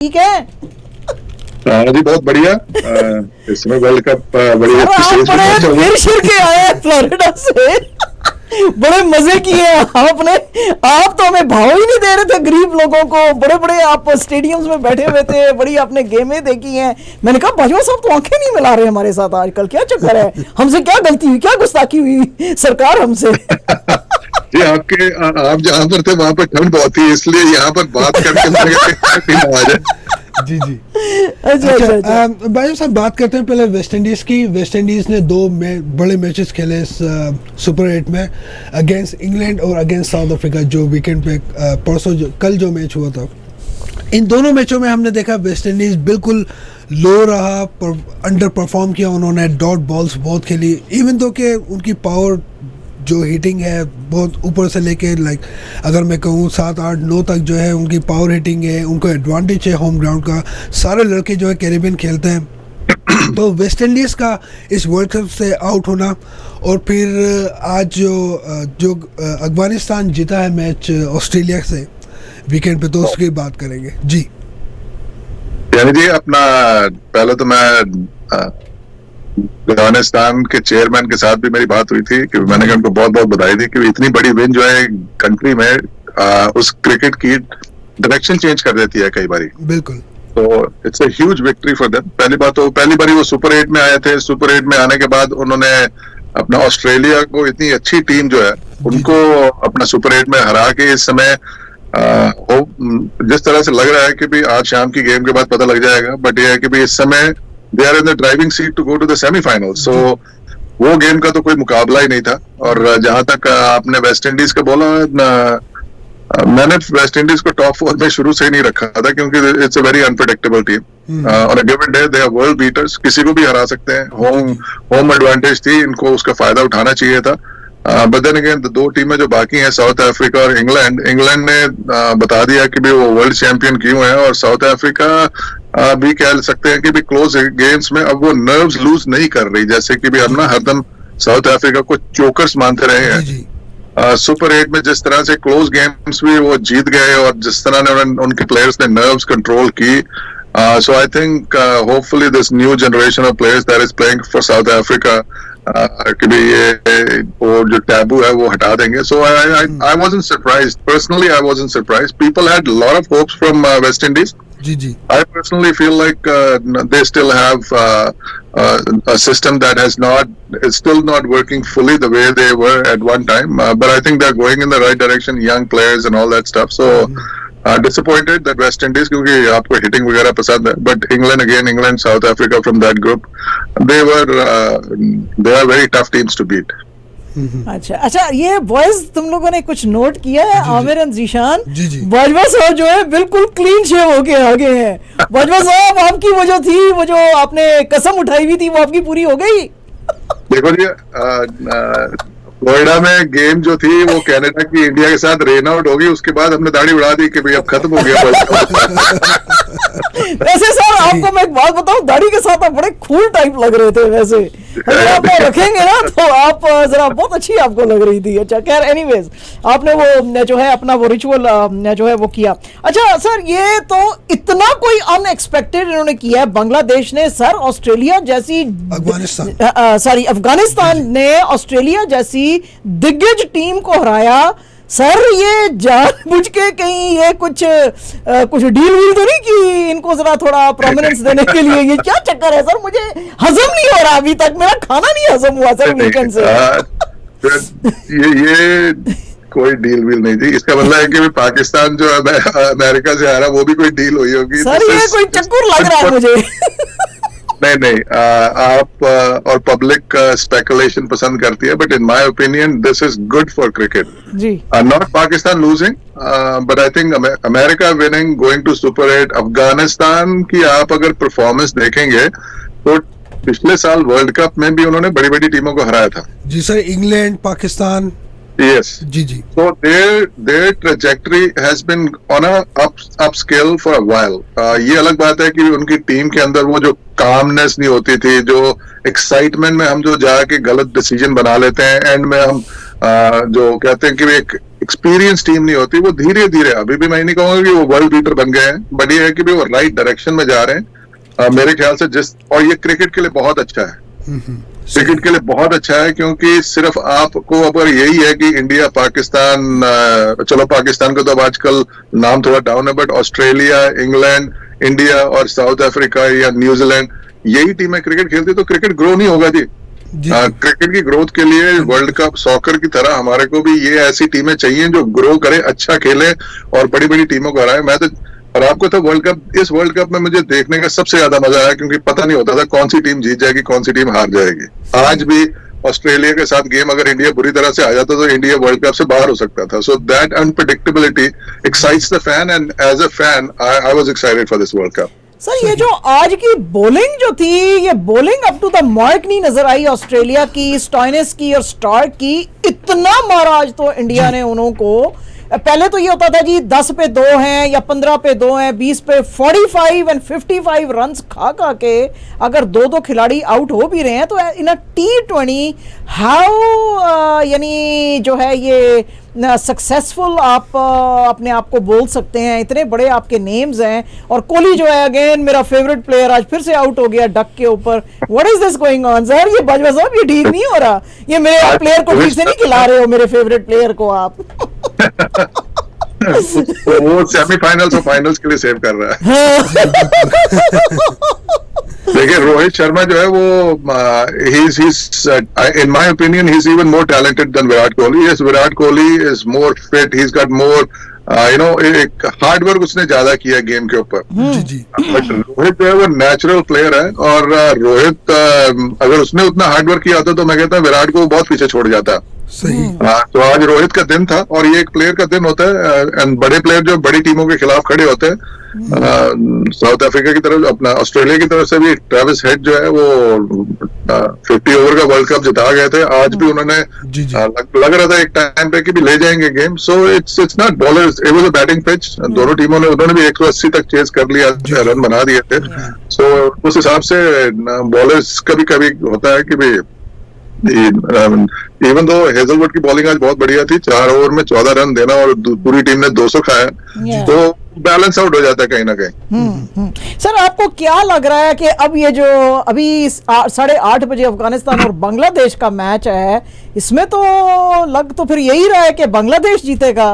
ठीक है। हाँ जी, बहुत बढ़िया। इसमें वर्ल्ड कप बड़ी अच्छी आप स्टेज पे बड़े पहुंचा हुआ है। फिर शिर के आए हैं फ्लोरिडा से। बड़े मजे किए आपने। आप तो हमें भाव ही नहीं दे रहे थे गरीब लोगों को। बड़े बड़े आप स्टेडियम्स में बैठे हुए थे, बड़ी आपने गेमें देखी हैं। मैंने कहा बाजवा साहब तो आंखें नहीं मिला रहे हमारे साथ आजकल, क्या चक्कर है? हमसे क्या गलती हुई, क्या गुस्ताखी हुई सरकार हमसे? जी, आप जहाँ पर थे वहाँ पर ठंड बहुत थी, इसलिए यहाँ पर बात करके मुझे आ जाए। जी जी। अच्छा। भाई साहब, बात करते हैं पहले वेस्ट इंडीज की। वेस्ट इंडीज ने दो बड़े मैचेस खेले इस सुपर 8 में, अगेंस्ट इंग्लैंड और अगेंस्ट साउथ अफ्रीका, जो वीकेंड पे कल जो मैच हुआ था। इन दोनों मैचों में हमने देखा वेस्ट इंडीज बिल्कुल लो रहा, अंडर परफॉर्म किया उन्होंने, डॉट बॉल्स बहुत खेली, इवन दो कि उनकी पावर जो हिटिंग है बहुत ऊपर से लेके लाइक अगर मैं कहूँ 7, 8, 9 तक जो है उनकी पावर हिटिंग है, उनको एडवांटेज है होम ग्राउंड का। सारे लड़के जो है कैरेबियन खेलते हैं। तो वेस्ट इंडीज़ का इस वर्ल्ड कप से आउट होना, और फिर आज जो अफगानिस्तान जीता है मैच ऑस्ट्रेलिया से वीकेंड पे, तो उसकी बात करेंगे जी। यानी जी, अपना पहले तो मैं अफगानिस्तान के चेयरमैन के साथ भी मेरी बात हुई थी कि मैंने कहा उनको बहुत बहुत बधाई दी कि इतनी बड़ी विन जो है कंट्री में उस क्रिकेट की डायरेक्शन चेंज कर देती है कई बारी। बिल्कुल। तो it's a huge victory for them. पहली बारी वो सुपर 8 में आए थे। सुपर 8 में आने के बाद उन्होंने अपना ऑस्ट्रेलिया को, इतनी अच्छी टीम जो है उनको अपना सुपर 8 में हरा के इस समय जिस तरह से लग रहा है कि भी आज शाम की गेम के बाद पता लग जाएगा, बट ये है कि भी इस समय they are in the driving seat to go to the semifinal. So वो गेम का तो कोई मुकाबला ही नहीं था। और जहां तक आपने वेस्ट इंडीज का बोला, मैंने वेस्ट इंडीज को टॉप 4 में शुरू से ही नहीं रखा था, क्योंकि it's a very unpredictable team. On a given day they are world beaters, किसी को भी हरा सकते हैं। होम एडवांटेज थी, इनको उसका फायदा उठाना चाहिए था। बट देन अगेन दो टीमें जो बाकी हैं, साउथ अफ्रीका और इंग्लैंड ने बता दिया कि भी वो वर्ल्ड चैंपियन क्यों है। और साउथ अफ्रीका भी कह सकते हैं कि भी क्लोज गेम्स में अब वो नर्व्स लूज नहीं कर रही, जैसे कि भी हम ना हरदम साउथ अफ्रीका को चोकर्स मानते रहे हैं। सुपर 8 में जिस तरह से क्लोज गेम्स भी वो जीत गए, और जिस तरह ने उनके प्लेयर्स ने नर्व्स कंट्रोल की, so I think hopefully this new generation of players that is playing for South Africa कि भी ये वो जो टैबू है वो हटा देंगे। So I wasn't surprised, personally I wasn't surprised. People had lot of hopes from West Indies. I personally feel like they still have a system that is still not working fully the way they were at one time. But I think they're going in the right direction, young players and all that stuff. So disappointed that West Indies, क्योंकि आपको hitting वगैरह पसंद है, but England, South Africa from that group, they are very tough teams to beat. अच्छा, ये boys तुम लोगों ने कुछ नोट किया है? आमिर एंड जीशान, बाजवा साहब जो है बिल्कुल क्लीन शेव होके आगे हैं। बाजवा साहब, आपकी वो जो थी, वो जो आपने कसम उठाई हुई थी, वो आपकी पूरी हो गई? देखो जी, फ्लोरिडा में गेम जो थी वो कनाडा की इंडिया के साथ रेन आउट होगी, उसके बाद हमने दाढ़ी उड़ा दी कि भाई अब खत्म हो गया। वैसे सर आपको मैं एक बात बताऊं, दाढ़ी के साथ आप बड़े कूल टाइप लग रहे थे। वैसे अगर आप रखेंगे ना तो आप जरा बहुत अच्छी आपको लग रही थी। अच्छा, खैर एनीवेज, आपने वो जो है अपना वो रिचुअल जो है वो किया। अच्छा सर, ये तो इतना कोई अनएक्सपेक्टेड इन्होंने किया है बांग्लादेश ने सर, ऑस्ट्रेलिया जैसी, अफगानिस्तान ने ऑस्ट्रेलिया जैसी दिग्गज टीम को हराया। सर ये जानबूझ के कहीं ये कुछ डील वील तो नहीं कि इनको जरा थोड़ा प्रोमिनेंस देने के लिए? ये क्या चक्कर है सर? मुझे हजम नहीं हो रहा, अभी तक मेरा खाना नहीं हजम हुआ सर वीकेंड से। ये कोई डील वील नहीं थी। इसका मतलब है कि पाकिस्तान जो अमेरिका से आ रहा, वो भी कोई डील हुई होगी सर। ये कोई चक्कर लग रहा है मुझे। नहीं, आप और पब्लिक स्पेकुलेशन पसंद करती है, but in my opinion this is good for cricket जी। Not Pakistan losing, but I think America winning, going to super 8। Afghanistan की आप अगर परफॉर्मेंस देखेंगे तो पिछले साल वर्ल्ड कप में भी उन्होंने बड़ी बड़ी टीमों को हराया था जी सर, इंग्लैंड, पाकिस्तान। Yes. जी। So their trajectory has been on a upscale for a while. ये अलग बात है कि उनकी टीम के अंदर वो जो कामनेस नहीं होती थी, जो एक्साइटमेंट में हम जो जाके गलत डिसीजन बना लेते हैं, एंड में हम जो कहते हैं कि एक एक्सपीरियंस टीम नहीं होती, वो धीरे धीरे, अभी भी मैं नहीं कहूंगा कि वो वर्ल्ड बीटर बन गए हैं, बट ये है कि भी वो राइट डायरेक्शन में जा रहे हैं मेरे ख्याल से। और ये क्रिकेट के लिए बहुत अच्छा है, क्रिकेट के लिए बहुत अच्छा है, क्योंकि सिर्फ आपको अगर यही है कि इंडिया पाकिस्तान, चलो पाकिस्तान का तो अब आजकल नाम थोड़ा डाउन है, बट ऑस्ट्रेलिया, इंग्लैंड, इंडिया और साउथ अफ्रीका या न्यूजीलैंड, यही टीमें क्रिकेट खेलती, तो क्रिकेट ग्रो नहीं होगा जी। क्रिकेट की ग्रोथ के लिए वर्ल्ड कप सॉकर की तरह हमारे को भी ये ऐसी टीमें चाहिए जो ग्रो करे, अच्छा खेले और बड़ी बड़ी टीमों को हराए। मैं तो, और आपको तो वर्ल्ड कप, इस वर्ल्ड कप में मुझे देखने का सबसे ज्यादा मजा आया, क्योंकि पता नहीं होता था कौन सी टीम जीत जाएगी, कौन सी टीम हार जाएगी। आज भी ऑस्ट्रेलिया के साथ गेम अगर इंडिया बुरी तरह से आ जाता तो इंडिया वर्ल्ड कप से बाहर हो सकता था। So that unpredictability excites the fan, and as a fan I was excited for this world cup. Sir ये जो आज की बॉलिंग जो थी, ये bowling up to the mark नहीं नजर आई ऑस्ट्रेलिया की, स्टॉइनिस की और स्टार्क की। इतना मारा आज तो इंडिया ने उन्हों को। पहले तो ये होता था जी 10 पे 2 हैं या 15 पे 2 हैं, 20 पे 45 एंड 55 रन्स खा के अगर 2-2 खिलाड़ी आउट हो भी रहे हैं तो इन अ T20 हाउ यानी जो है ये सक्सेसफुल आप अपने आप को बोल सकते हैं। इतने बड़े आपके नेम्स हैं, और कोहली जो है अगेन मेरा फेवरेट प्लेयर आज फिर से आउट हो गया डक के ऊपर। What is this going on sir? ये बाजवा साहब ये ठीक नहीं हो रहा, ये मेरे प्लेयर को ठीक से नहीं खिला रहे हो, मेरे फेवरेट प्लेयर को आप। वो सेमीफाइनल्स और फाइनल्स के लिए सेव कर रहा है। देखिए रोहित शर्मा जो है वो in my opinion he is even more talented than Virat Kohli. Yes, Virat Kohli is more fit, he is got more एक हार्ड वर्क उसने ज्यादा किया गेम के ऊपर। बट रोहित जो है वो नेचुरल प्लेयर है, और रोहित अगर उसने उतना हार्ड वर्क किया होता तो मैं कहता हूँ विराट को बहुत पीछे छोड़ जाता। सही। तो आज रोहित का दिन था, और ये एक प्लेयर का दिन होता है, एंड बड़े प्लेयर जो बड़ी टीमों के खिलाफ खड़े होते हैं, साउथ अफ्रीका की तरफ, अपना ऑस्ट्रेलिया की तरफ से भी ट्रेविस हेड जो है वो 50 ओवर का वर्ल्ड कप जिता गए थे। आज भी उन्होंने लग रहा था एक टाइम पे कि भी ले जाएंगे game. So it's not bowlers, it was a batting pitch. दोनों टीमों ने, उन्होंने भी 180 तक चेज कर लिया, रन बना दिए थे। सो उस हिसाब से बॉलर्स कभी कभी होता है कि भाई, इवन दो हेजलवुड की बॉलिंग आज बहुत बढ़िया थी, 4 ओवर में 14 रन देना और पूरी टीम ने 200 खाया, तो बैलेंस आउट हो जाता है कहीं ना कहीं। सर आपको क्या लग रहा है कि अब ये जो अभी 8:30 बजे अफगानिस्तान और बांग्लादेश का मैच है, इसमें तो लग तो फिर यही रहा है कि बांग्लादेश जीतेगा,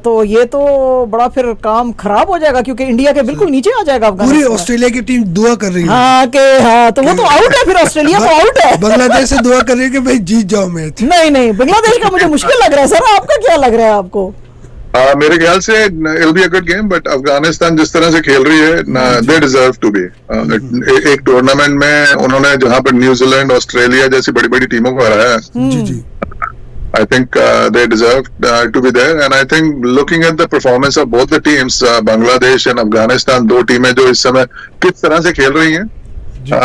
तो ये तो बड़ा फिर काम खराब हो जाएगा, क्योंकि इंडिया के बिल्कुल नीचे आ जाएगा पूरी ऑस्ट्रेलिया की टीम दुआ कर रही है। हाँ, तो वो तो आउट है, फिर ऑस्ट्रेलिया तो आउट है। बांग्लादेश से दुआ कर रही है कि भाई जीत जाओ मैच। नहीं, बांग्लादेश का मुझे मुश्किल लग रहा है। सर आपका क्या लग रहा है आपको? मेरे ख्याल से it'll be a good game, but Afghanistan जिस तरह से खेल रही है, they deserve to be एक टूर्नामेंट में उन्होंने जहां पर न्यूजीलैंड, ऑस्ट्रेलिया जैसी बड़ी बड़ी टीमों को हराया है। जी I think they deserve to be there, and I think looking at the performance of both the teams, Bangladesh and Afghanistan, दो टीमें जो इस समय किस तरह से खेल रही हैं,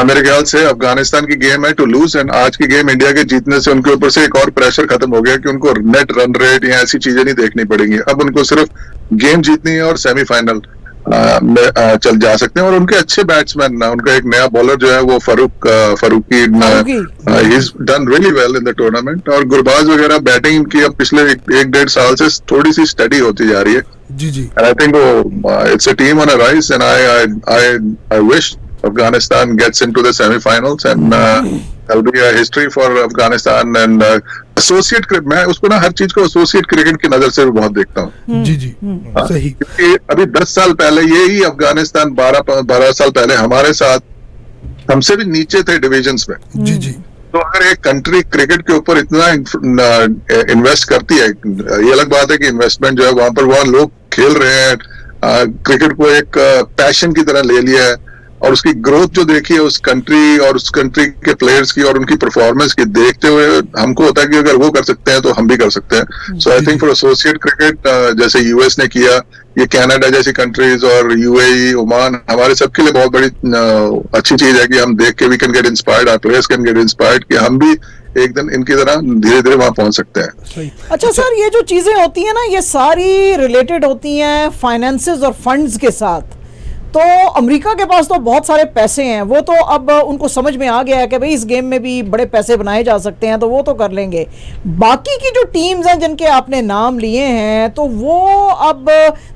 मेरे ख्याल से अफगानिस्तान की गेम है टू लूज, एंड आज की गेम इंडिया के जीतने से उनके ऊपर से एक और प्रेशर खत्म हो गया कि उनको नेट रन रेट या ऐसी चीजें नहीं देखनी पड़ेंगी। अब उनको सिर्फ गेम जीतनी है और सेमीफाइनल में चल जा सकते हैं। और उनके अच्छे बैट्समैन, उनका एक नया बॉलर जो है वो Farooqui he is done really well in the tournament, और गुरबाज वगैरह बैटिंग की अब पिछले 1-1.5 साल से थोड़ी सी स्टडी होती जा रही है। जी and I think it's a team on a rise, and I wish Afghanistan gets into the semi-finals, and that'll be a history for Afghanistan, and associate cricket, मैं उसको ना हर चीज को associate cricket की नजर से भी बहुत देखता हूँ। जी सही। क्योंकि अभी 10 साल पहले यही अफगानिस्तान 12 साल पहले हमारे साथ हमसे भी नीचे थे डिविजन्स में। जी तो अगर एक कंट्री क्रिकेट के ऊपर इतना इन्वेस्ट करती है, ये अलग बात है कि इन्वेस्टमेंट जो है वहां लोग खेल रहे हैं, क्रिकेट को एक पैशन की तरह ले लिया है, और उसकी ग्रोथ जो देखी है उस कंट्री और उस कंट्री के प्लेयर्स की और उनकी परफॉर्मेंस की देखते हुए हमको होता है कि अगर वो कर सकते हैं तो हम भी कर सकते हैं। So I think for associate cricket, जैसे यूएस ने किया, ये कनाडा जैसी कंट्रीज और यूएई, ओमान, हमारे सबके लिए बहुत बड़ी अच्छी चीज है कि हम देख के we can get inspired, our players can get inspired कि हम भी एक दिन इनकी तरह धीरे धीरे वहां पहुंच सकते हैं। अच्छा सर, ये जो चीजें होती हैं ना, ये सारी रिलेटेड होती हैं फाइनेंसेस और फंड्स के साथ। तो अमेरिका के पास तो बहुत सारे पैसे हैं, वो तो अब उनको समझ में आ गया है कि भाई इस गेम में भी बड़े पैसे बनाए जा सकते हैं, तो वो तो कर लेंगे। बाकी की जो टीम्स हैं जिनके आपने नाम लिए हैं, तो वो अब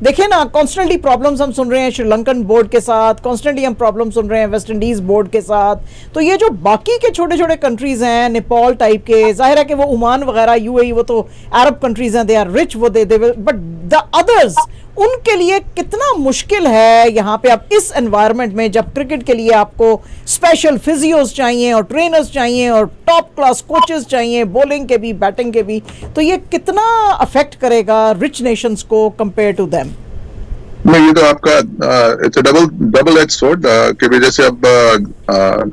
देखिए ना, कॉन्स्टेंटली प्रॉब्लम्स हम सुन रहे हैं श्रीलंकन बोर्ड के साथ, कॉन्स्टेंटली हम प्रॉब्लम सुन रहे हैं वेस्ट इंडीज बोर्ड के साथ। तो ये जो बाकी के छोटे छोटे कंट्रीज हैं, नेपाल टाइप के, जाहिर है कि वो ओमान वगैरह, यूएई, वो तो अरब कंट्रीज हैं, दे आर रिच, वो they will, but the others, उनके लिए कितना मुश्किल है यहाँ पे अब इस एनवायरनमेंट में, जब क्रिकेट के लिए आपको स्पेशल फिजियोज चाहिए और ट्रेनर्स चाहिए और टॉप क्लास कोचेस चाहिए, बॉलिंग के भी बैटिंग के भी, तो ये कितना अफेक्ट करेगा रिच नेशंस को कंपेयर टू देम? नहीं, ये तो आपका it's a double edge sword कि जैसे अब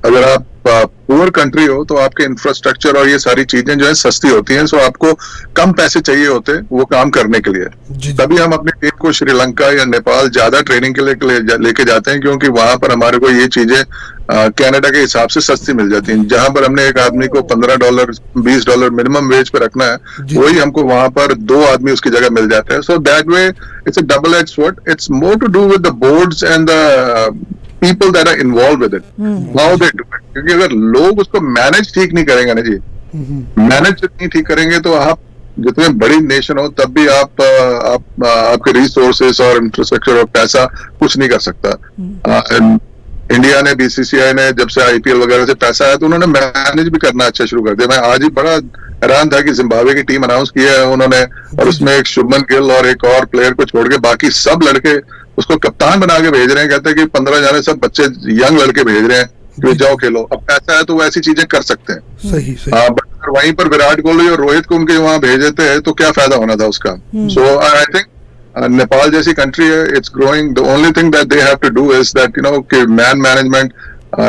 अगर आप पुअर कंट्री हो तो आपके इंफ्रास्ट्रक्चर और ये सारी चीजें जो है सस्ती होती हैं, सो आपको कम पैसे चाहिए होते हैं वो काम करने के लिए। तभी हम अपनी टीम को श्रीलंका या नेपाल ज्यादा ट्रेनिंग के लिए लेके जाते हैं, क्योंकि वहां पर हमारे को ये चीजें कनाडा के हिसाब से सस्ती मिल जाती हैं। जहां पर हमने एक आदमी को $15 $20 मिनिमम वेज पे रखना है, वही हमको वहां पर 2 आदमी उसकी जगह मिल जाते हैं। So that way it's a double edge sword. It's more to do with the boards and the people that are involved with it, how they do it। क्योंकि अगर लोग उसको मैनेज ठीक नहीं करेंगे ना जी, मैनेज नहीं ठीक करेंगे, तो आप जितने बड़ी नेशन हो तब भी आपके रिसोर्सेस और इंफ्रास्ट्रक्चर और पैसा कुछ नहीं कर सकता। इंडिया ने, बीसीसीआई ने जब से आईपीएल वगैरह से पैसा आया तो उन्होंने मैनेज भी करना अच्छा शुरू कर दिया। मैं आज ही बड़ा हैरान था कि जिम्बाब्वे की टीम अनाउंस की है उन्होंने, और उसमें एक शुभमन गिल और एक और प्लेयर को छोड़ के बाकी सब लड़के उसको कप्तान बना के भेज रहे हैं। कहते हैं कि 15 जाने सब बच्चे यंग लड़के भेज रहे हैं कि जाओ खेलो। अब पैसा है तो वो ऐसी चीजें कर सकते हैं। सही। बट अगर वहीं पर विराट कोहली और रोहित को उनके वहां भेज देते हैं तो क्या फायदा होना था उसका। सो आई थिंक नेपाल जैसी कंट्री है, it's growing. The only thing that they have to do is that कि man management,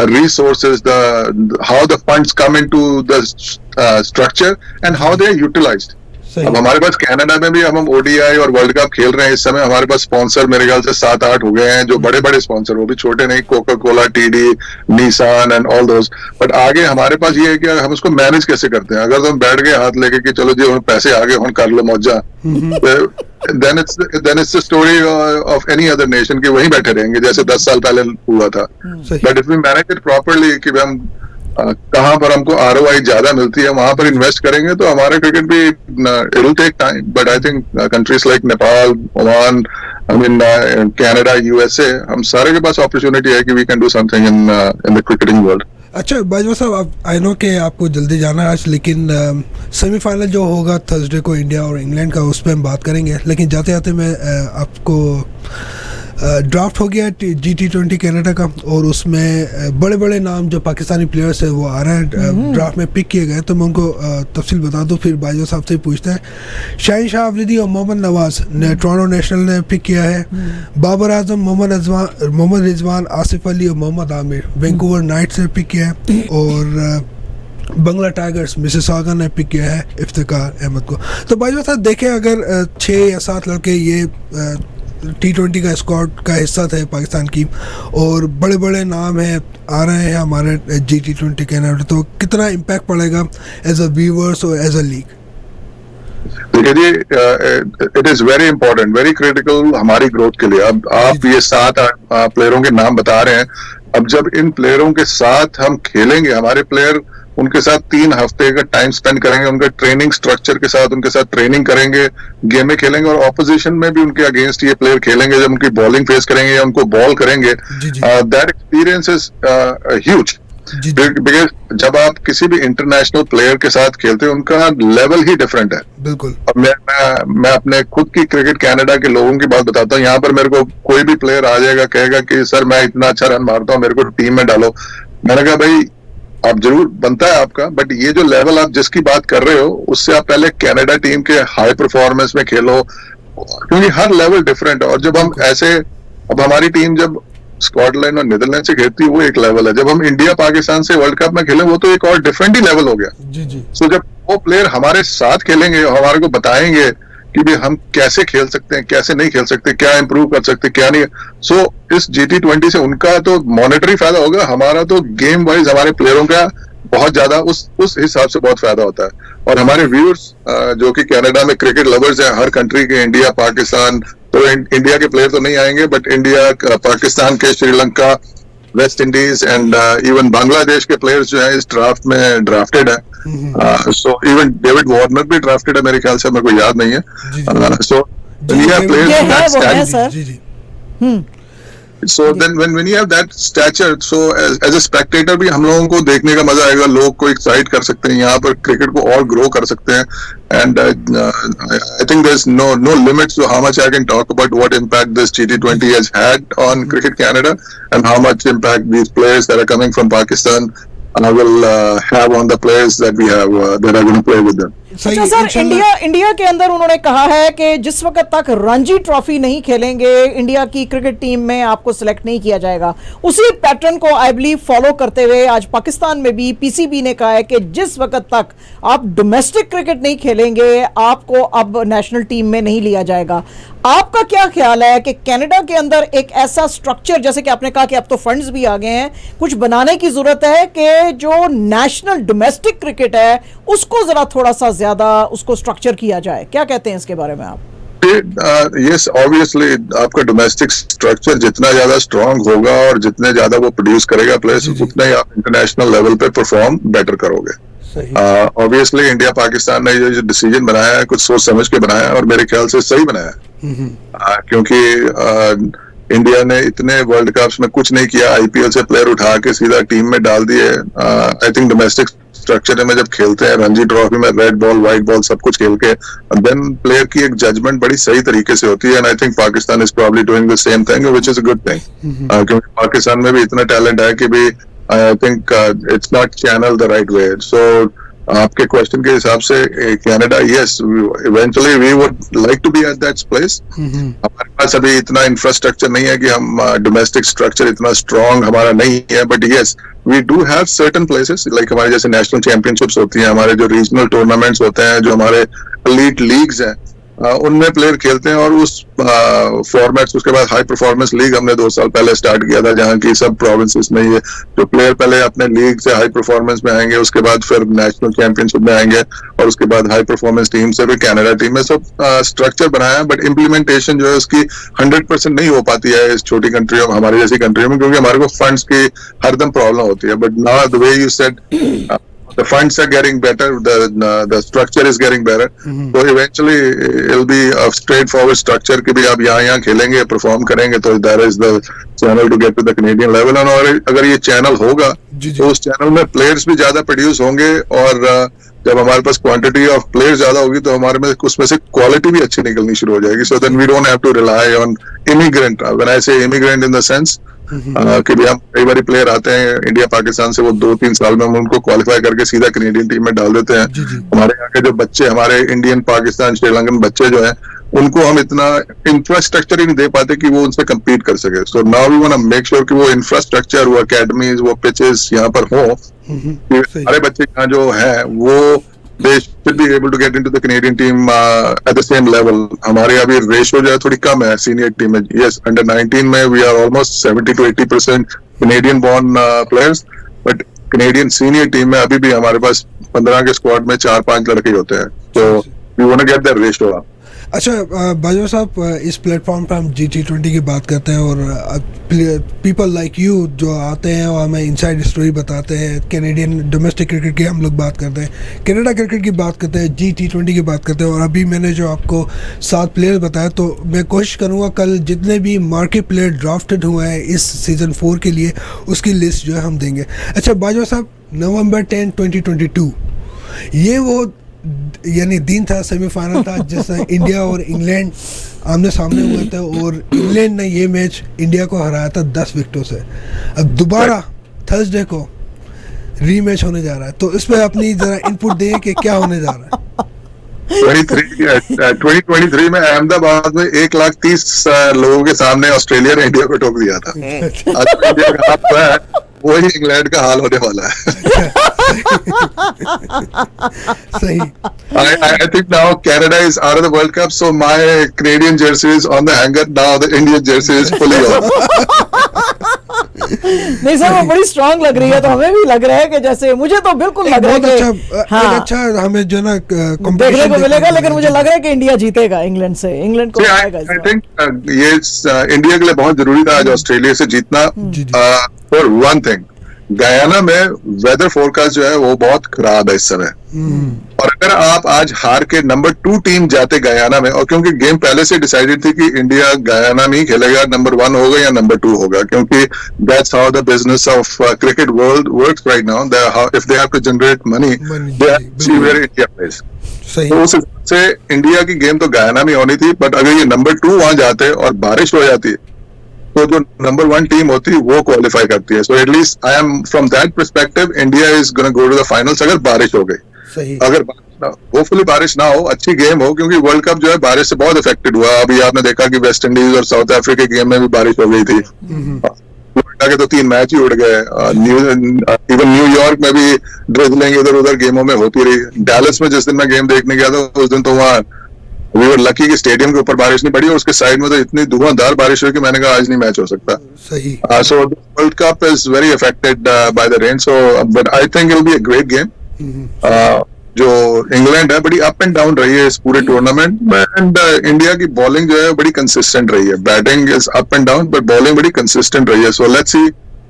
resources, how the funds come into the structure and how they are utilized। अब हमारे पास कनाडा में भी हम ODI और world cup खेल रहे हैं इस समय, हमारे पास स्पॉन्सर मेरे ख्याल से 7-8 हो गए हैं, जो बड़े बड़े स्पॉन्सर, वो भी छोटे नहीं, Coca Cola, TD, Nissan and all those. But आगे हमारे पास ये है कि हम उसको मैनेज कैसे करते हैं। अगर तुम बैठ गए हाथ लेके कि चलो जी पैसे आगे हम कर लो मौजा, then it's the story of any other nation कि वहीं बैठे रहेंगे जैसे 10 साल पहले हुआ था। But if we manage it properly कि हम कहाँ पर हमको ROI ज्यादा मिलती है वहां पर इन्वेस्ट करेंगे तो हमारा क्रिकेट भी it will take time, but I think countries like Nepal, Oman, I mean Canada, USA, हम सारे के पास अपॉर्चुनिटी है कि we can do something in the cricketing world। अच्छा बाजवा साहब, आई नो कि आपको जल्दी जाना है आज, लेकिन सेमीफाइनल जो होगा थर्सडे को इंडिया और इंग्लैंड का, उस पर हम बात करेंगे। लेकिन जाते जाते मैं आपको ड्राफ्ट हो गया G20 कनाडा का, और उसमें बड़े बड़े नाम जो पाकिस्तानी प्लेयर्स हैं वो आ रहे हैं, ड्राफ्ट में पिक किए गए। तो मैं उनको तफसील बता दूं, फिर बाजवा साहब से पूछते हैं। शाहीन शाह अफरीदी और मोहम्मद नवाज ने टोरंटो नेशनल ने पिक किया है। बाबर आजम, मोहम्मद रिजवान, आसिफ अली और मोहम्मद आमिर वैंकूवर नाइट्स ने पिक किया है। और बंगला टाइगर्स मिसिसागा ने पिक किया है इफ्तिकार अहमद को। तो बाजवा साहब देखें, अगर 6 या 7 लड़के ये T20 का स्क्वाड का हिस्सा थे पाकिस्तान की, और बड़े बड़े नाम हैं आ रहे हैं हमारे G20 कनाडा, तो कितना इम्पैक्ट पड़ेगा एज अ व्यूअर्स और एज अ लीग? देखिए जी, it is very important, very critical हमारी ग्रोथ के लिए। अब आप ये 7-8 प्लेयरों के नाम बता रहे हैं। अब जब इन प्लेयरों के साथ हम खेलेंगे, हमारे प्लेयर उनके साथ 3 हफ्ते का टाइम स्पेंड करेंगे, उनके ट्रेनिंग स्ट्रक्चर के साथ उनके साथ ट्रेनिंग करेंगे, गेमें खेलेंगे, और ऑपोजिशन में भी उनके अगेंस्ट ये प्लेयर खेलेंगे। जब उनकी बॉलिंग फेस करेंगे या उनको बॉल करेंगे, that experience is huge. Because जब आप किसी भी इंटरनेशनल प्लेयर के साथ खेलते हैं, उनका लेवल ही डिफरेंट है। बिल्कुल। अब मैं अपने खुद की क्रिकेट कनाडा के लोगों की बात बताता हूँ। यहाँ पर मेरे को कोई भी प्लेयर आ जाएगा, कहेगा कि सर मैं इतना अच्छा रन मारता हूँ, मेरे को टीम में डालो। मैंने कहा भाई आप जरूर बनता है आपका, बट ये जो लेवल आप जिसकी बात कर रहे हो उससे आप पहले कनाडा टीम के हाई परफॉर्मेंस में खेलो, क्योंकि हर लेवल डिफरेंट है। और जब हम ऐसे, अब हमारी टीम जब स्कॉटलैंड और नीदरलैंड से खेलती है वो एक लेवल है, जब हम इंडिया पाकिस्तान से वर्ल्ड कप में खेले वो तो एक और डिफरेंट ही लेवल हो गया। जी। सो जब वो प्लेयर हमारे साथ खेलेंगे और हमारे को बताएंगे कि भाई हम कैसे खेल सकते हैं, कैसे नहीं खेल सकते, क्या इंप्रूव कर सकते, क्या नहीं। सो इस G20 से उनका तो मॉनेटरी फायदा होगा, हमारा तो गेम वाइज हमारे प्लेयरों का बहुत ज्यादा उस हिसाब से बहुत फायदा होता है। और हमारे व्यूअर्स जो कि कनाडा में क्रिकेट लवर्स हैं, हर कंट्री के, इंडिया, पाकिस्तान, तो इंडिया के प्लेयर तो नहीं आएंगे, बट इंडिया, पाकिस्तान के, Sri Lanka, West Indies and even Bangladesh के प्लेयर्स जो है इस ड्राफ्ट में ड्राफ्टेड है. सो इवन डेविड वार्नर भी ड्राफ्टेड है मेरे ख्याल से, मेरे को याद नहीं है. So India players, so then when you have that stature, so as a spectator भी हम लोगों को देखने का मजा आएगा, लोग को एक्साइट कर सकते हैं, यहाँ पर क्रिकेट को और ग्रो कर सकते हैं. And I think there's no limits to how much I can talk about what impact this T20 has had on Cricket Canada and how much impact these players that are coming from Pakistan will have on the players that we have that are going to play with them. अच्छा sir, India के अंदर उन्होंने कहा है कि जिस वक्त तक रणजी ट्रॉफी नहीं खेलेंगे इंडिया की क्रिकेट टीम में आपको सिलेक्ट नहीं किया जाएगा. उसी पैटर्न को आई बिलीव फॉलो करते हुए आज पाकिस्तान में भी पीसीबी ने कहा है कि जिस वक्त तक आप डोमेस्टिक क्रिकेट नहीं खेलेंगे आपको अब नेशनल टीम में नहीं लिया जाएगा. आपका क्या ख्याल है कि कनाडा के अंदर एक ऐसा स्ट्रक्चर, जैसे कि आपने कहा कि अब तो फंड्स भी आ गए हैं, कुछ बनाने की जरूरत है कि जो नेशनल डोमेस्टिक क्रिकेट है उसको जरा थोड़ा सा ज्यादा उसको स्ट्रक्चर किया जाए. क्या कहते हैं इसके बारे में आप? Yes, obviously आपका डोमेस्टिक स्ट्रक्चर जितना ज्यादा स्ट्रांग होगा और जितने ज्यादा वो प्रोड्यूस करेगा प्लेयर्स, उतना ही आप इंटरनेशनल लेवल पे परफॉर्म बेटर करोगे. ऑब्वियसली इंडिया पाकिस्तान ने जो डिसीजन बनाया है कुछ सोच समझ के बनाया है और मेरे ख्याल से सही बनाया है. क्योंकि इंडिया ने इतने वर्ल्ड कप्स में कुछ नहीं किया, आईपीएल से प्लेयर उठा के सीधा टीम में डाल दिए. आई थिंक डोमेस्टिक स्ट्रक्चर में जब खेलते हैं रणजी ट्रॉफी में रेड बॉल व्हाइट बॉल सब कुछ खेल के, देन प्लेयर की एक जजमेंट बड़ी सही तरीके से होती है. And I think Pakistan is probably doing the same thing which is a good thing, क्योंकि पाकिस्तान में भी इतना टैलेंट है कि भी I think it's not channel the right way. So आपके क्वेश्चन के हिसाब से Canada, yes, eventually we would like to be at that place. हमारे पास अभी इतना इंफ्रास्ट्रक्चर नहीं है कि हम डोमेस्टिक स्ट्रक्चर इतना स्ट्रांग हमारा नहीं है, but yes we do have certain places like हमारे जैसे नेशनल चैंपियनशिप्स होती हैं, हमारे जो रीजनल टूर्नामेंट्स होते हैं, जो हमारे एलीट लीग्स हैं, उनमें प्लेयर खेलते हैं. और उस फॉर्मेट्स, उसके बाद हाई परफॉर्मेंस लीग हमने 2 साल पहले स्टार्ट किया था, जहां की सब प्रोविंसेस में ये जो प्लेयर पहले अपने लीग से हाई परफॉर्मेंस में आएंगे, उसके बाद फिर नेशनल चैंपियनशिप में आएंगे और उसके बाद हाई परफॉर्मेंस टीम से फिर कनाडा टीम में. सब स्ट्रक्चर बनाया है, बट इम्प्लीमेंटेशन जो है उसकी 100% नहीं हो पाती है इस छोटी कंट्रियों में, हमारी जैसी कंट्रियों में, क्योंकि हमारे को फंड्स की हरदम प्रॉब्लम होती है. But now the way you said, the funds are getting better, the structure is getting better. So eventually it'll be a straightforward structure कि भी आप यहाँ खेलेंगे, परफॉर्म करेंगे, तो that is the channel to get to the Canadian level. और अगर ये चैनल होगा तो उस चैनल में प्लेयर्स भी ज्यादा प्रोड्यूस होंगे, और जब हमारे पास क्वांटिटी ऑफ प्लेयर्स ज्यादा होगी तो हमारे में उसमें से क्वालिटी भी अच्छी निकलनी शुरू हो जाएगी. So then we don't have to rely on immigrant. When I say immigrant in the sense कि भी हम कई बार प्लेयर आते हैं इंडिया पाकिस्तान से, वो 2-3 साल में हम उनको क्वालिफाई करके सीधा कैनेडियन टीम में डाल देते हैं. हमारे यहाँ के जो बच्चे, हमारे इंडियन, पाकिस्तान, श्रीलंकन बच्चे जो हैं, उनको हम इतना इंफ्रास्ट्रक्चर ही नहीं दे पाते कि वो उनसे कम्पीट कर सके. So now we want to make sure कि वो इंफ्रास्ट्रक्चर, वो अकेडमीज, वो पिचेस यहाँ पर हो, हमारे बच्चे यहाँ जो है वो they should be able to get into the Canadian team at the same level. हमारे अभी रेशो जो है थोड़ी कम है सीनियर टीम में. Yes, under 19 में we are almost 70 to 80% Canadian born players, but Canadian senior team में अभी भी हमारे पास 15 के स्क्वाड में 4-5 लड़के होते हैं. So we want to get that ratio up. अच्छा बाजवा साहब, इस प्लेटफॉर्म पर हम G20 की बात करते हैं और पीपल लाइक यू जो आते हैं और हमें इनसाइड स्टोरी बताते हैं. कैनेडियन डोमेस्टिक क्रिकेट की हम लोग बात करते हैं, कनाडा क्रिकेट की बात करते हैं, G20 की बात करते हैं. और अभी मैंने जो आपको 7 प्लेयर बताया, तो मैं कोशिश करूँगा कल जितने भी मार्केट प्लेयर ड्राफ्टेड हुए हैं इस सीज़न 4 के लिए उसकी लिस्ट जो है हम देंगे. अच्छा बाजवा साहब, November 10, 2022 ये वो यानी दिन था, सेमीफाइनल था, जिसमें इंडिया और इंग्लैंड आमने सामने हुए थे और इंग्लैंड ने ये मैच इंडिया को हराया था 10 विकेटों से. अब दोबारा थर्सडे को रीमैच होने जा रहा है, तो इस पर अपनी जरा इनपुट दें कि क्या होने जा रहा है. 2023 में अहमदाबाद में 1,30,000 लोगों के सामने ऑस्ट्रेलिया ने इंडिया को ठोक दिया था. आज इंडिया का हाथ है, वही इंग्लैंड का हाल होने वाला है. सही. I think now Canada is out of the World Cup, so my Canadian jersey is on the hanger. Now the Indian jersey is fully on. नहीं सर, वो बड़ी स्ट्रांग लग रही है, तो हमें भी लग रहा है कि जैसे, मुझे तो बिल्कुल लग रहा है बहुत कि अच्छा, हाँ, एक अच्छा हमें जो ना देखने को मिलेगा, लेकिन मुझे लग रहा है कि इंडिया जीतेगा इंग्लैंड से, इंग्लैंड को हराएगा इस आई बार। थिंक ये इंडिया के लिए बहुत जरूरी था आज ऑस्ट्रेलिया से जीतना। जी, जी। फॉर वन थिंग, गयाना में वेदर फोरकास्ट जो है वो बहुत खराब है इस समय, और अगर आप आज हार के नंबर 2 टीम जाते गयाना में, और क्योंकि गेम पहले से डिसाइडेड थी कि इंडिया गयाना में ही खेलेगा, नंबर 1 होगा या नंबर 2 होगा, क्योंकि that's how the business of cricket world works right now. If they have to generate money, they have to see where India plays. सही। तो उस हिसाब से इंडिया की गेम तो गयाना में होनी थी, बट अगर ये नंबर 2 वहां जाते और बारिश हो जाती तो जो नंबर 1 टीम होती है वो क्वालिफाई करती है। So at least I am from that perspective, India is gonna go to the finals अगर बारिश हो गई। सही। अगर होपफुली बारिश ना हो, अच्छी गेम हो, क्योंकि वर्ल्ड कप जो है बारिश से बहुत इफेक्टेड हुआ। अभी आपने देखा कि वेस्ट इंडीज और साउथ अफ्रीका की गेम में भी बारिश हो गई थी, के तो 3 मैच ही उड़ गए। इवन न्यूयॉर्क में भी ड्रिजलिंग इधर उधर गेमों में होती रही। डैलस में जिस दिन मैं गेम देखने गया था उस दिन तो वहाँ वी वर लकी कि स्टेडियम के ऊपर बारिश नहीं पड़ी, और उसके साइड में तो इतनी धुआंधार बारिश हुई कि मैंने कहा आज नहीं मैच हो सकता। सही। So world cup is very affected by the rain, so but I think it will be a great game. जो इंग्लैंड है बड़ी अप एंड डाउन रही है इस पूरे टूर्नामेंट में, एंड इंडिया की बॉलिंग जो है बड़ी कंसिस्टेंट रही है। Batting is up and down but bowling बड़ी कंसिस्टेंट रही है। सो लेट्स सी,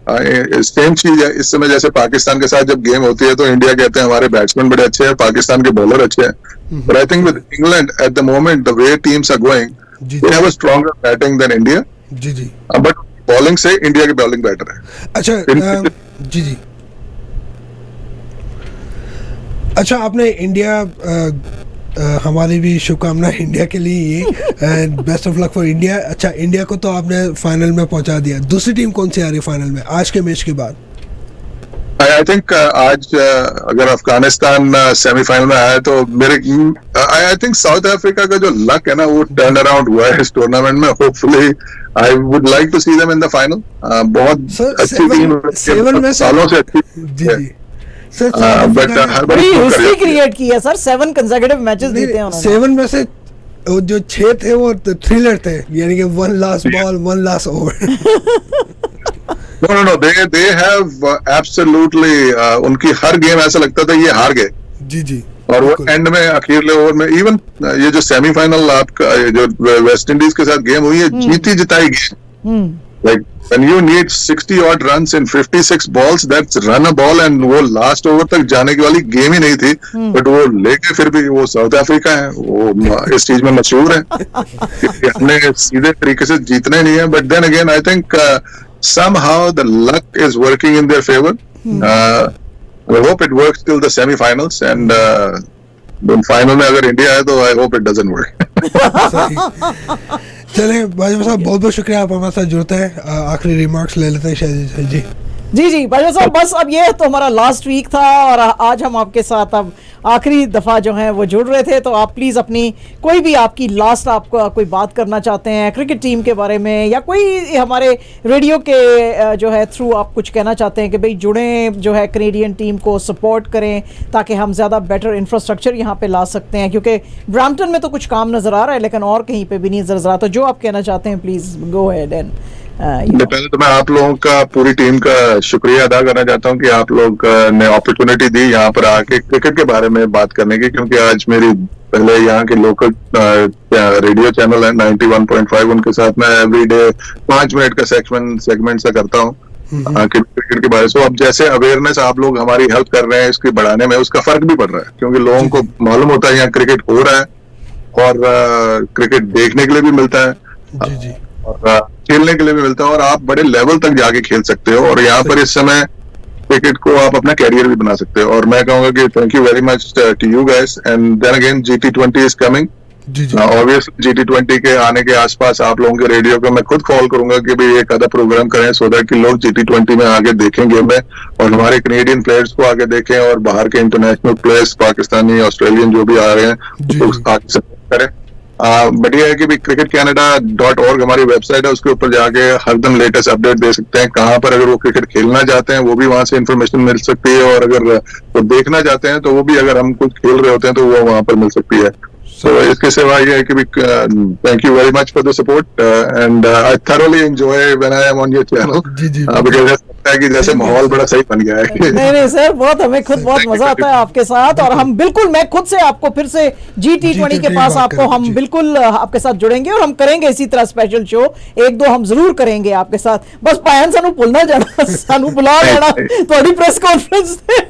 सेम चीज है इस समय जैसे पाकिस्तान के साथ जब गेम होती है तो इंडिया कहते हैं हमारे बैट्समैन बड़े अच्छे हैं, पाकिस्तान के बॉलर अच्छे हैं, but I think with England at the moment the way teams are going, they have a stronger batting than India, जी जी। बट बॉलिंग से इंडिया की बॉलिंग बेटर है। अच्छा, जी जी। अच्छा, आपने इंडिया, हमारी भी शुभकामनाएं इंडिया के लिए, ये best of luck for India. अच्छा, इंडिया को तो आपने फाइनल में पहुंचा दिया, दूसरी टीम कौन सी आ रही है फाइनल में आज के मैच के बाद? आई थिंक आज अगर अफगानिस्तान सेमीफाइनल में आया तो मेरे आई थिंक साउथ अफ्रीका का जो लक है ना वो टर्न अराउंड हुआ है इस टूर्नामेंट में। Hopefully I would like to see them in the final. बहुत अच्छी टीम, 7 में सालों से अच्छी जी जी सर, बट हर बार बड़ी हिस्ट्री क्रिएट की है सर, 7 कंसेक्यूटिव मैचेस जीते हैं उन्होंने। 7 में से जो 6 थे वो थ्रिलर थे, यानी कि 1 last ball 1 last over. No, they have absolutely उनकी हर गेम ऐसा लगता था ये हार गए, जी जी, और वो एंड में अखीरले ओवर में इवन ये जो सेमीफाइनल आपका जो वेस्ट इंडीज के साथ गेम हुई है जीती जिताई game, like when you need 60 odd runs in 56 balls, that's run a ball, and वो लास्ट ओवर तक जाने की वाली गेम ही नहीं थी, बट वो लेके फिर भी वो साउथ अफ्रीका है, वो इस चीज में मशहूर है कि हमने सीधे तरीके से जीतना ही नहीं है। But then again I think somehow the luck is working in their favor. I hope it works till the semi-finals, and final में अगर इंडिया है तो I hope it doesn't work. चलिए भाजपा साहब, बहुत बहुत शुक्रिया, आप हमारे साथ जुड़ते हैं। आखिरी रिमार्क्स ले लेते हैं शायद जी। जी भाई साहब, बस अब ये तो हमारा लास्ट वीक था और आज हम आपके साथ अब आखिरी दफ़ा जो है वो जुड़ रहे थे, तो आप प्लीज़ अपनी कोई भी आपकी लास्ट आपको कोई बात करना चाहते हैं क्रिकेट टीम के बारे में, या कोई हमारे रेडियो के जो है थ्रू आप कुछ कहना चाहते हैं कि भाई जुड़ें, जो है कैनेडियन टीम को सपोर्ट करें ताकि हम ज़्यादा बेटर इंफ्रास्ट्रक्चर यहाँ पे ला सकते हैं, क्योंकि ब्रैम्पटन में तो कुछ काम नज़र आ रहा है लेकिन और कहीं पे भी नहीं नज़र आ रहा। तो जो आप कहना चाहते हैं प्लीज़ गो अहेड एंड पहले तो मैं आप लोगों का पूरी टीम का शुक्रिया अदा करना चाहता हूं कि आप लोग ने अपॉर्चुनिटी दी यहाँ पर आके क्रिकेट के बारे में बात करने की, क्योंकि आज मेरी पहले यहाँ के लोकल रेडियो चैनल है 91.5, उनके साथ मैं एवरीडे 5 मिनट का सेगमेंट सा करता हूँ क्रिकेट के बारे में। अब जैसे अवेयरनेस आप लोग हमारी हेल्प कर रहे हैं इसके बढ़ाने में, उसका फर्क भी पड़ रहा है, क्योंकि लोगों को मालूम होता है यहाँ क्रिकेट हो रहा है और क्रिकेट देखने के लिए भी मिलता है जी और खेलने के लिए भी मिलता है, और आप बड़े लेवल तक जाके खेल सकते हो, और यहाँ पर इस समय क्रिकेट को आप अपना कैरियर भी बना सकते हो। और मैं कहूंगा कि thank you very much to you guys, and then again GT20 is coming. Obviously GT20 के आने के आसपास आप लोगों के रेडियो को मैं खुद कॉल करूंगा कि भाई एक आधा प्रोग्राम करें, सो दैट कि लोग GT20 में आगे देखें गेम में, और हमारे कैनेडियन प्लेयर्स को आगे देखें, और बाहर के इंटरनेशनल प्लेयर्स पाकिस्तानी ऑस्ट्रेलियन जो भी आ रहे हैं उसको आगे सपोर्ट करें। बढ़िया है कि भी cricketcanada.org हमारी वेबसाइट है, उसके ऊपर जाके हरदम लेटेस्ट अपडेट दे सकते हैं। कहाँ पर अगर वो क्रिकेट खेलना चाहते हैं वो भी वहां से इन्फॉर्मेशन मिल सकती है, और अगर वो देखना चाहते हैं तो वो भी, अगर हम कुछ खेल रहे होते हैं तो वो वहां पर मिल सकती है। So इसके सिवा ये है कि भी thank you very much for the support and I thoroughly enjoy when I am on your channel because लगता है कि जैसे माहौल बड़ा सही बन गया है। नहीं नहीं सर, बहुत हमें खुद बहुत Thank you, मजा thank आता है आपके साथ, और हम बिल्कुल, मैं खुद से आपको फिर से G20 के G20 पास बात आपको करेंगे, हम जी। बिल्कुल आपके साथ जुड़ेंगे, और हम करेंगे इसी तरह स्पेशल शो, एक दो हम जरूर करेंगे आपके साथ। बस पायन सानू भुलना जाना, सानू बुला लेना थोड़ी प्रेस कॉन्फ्रेंस से,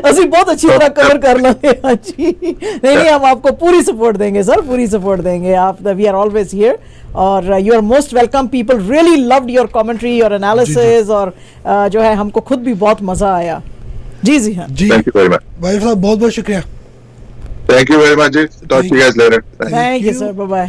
ਅਸੀਂ बहुत अच्छी तरह कवर कर लेंगे। हाँ जी, नहीं नहीं, हम आपको पूरी सपोर्ट देंगे सर, पूरी सपोर्ट देंगे। आप, वी आर ऑलवेज हियर, और you are most welcome. People really loved your commentary, your analysis, और जो है हमको खुद भी बहुत मजा आया। जी जी हाँ, जी thank you very much, wife साहब बहुत बहुत शुक्रिया। थैंक यू वेरी मच जी, talk to you guys later. Thank you sir, bye bye.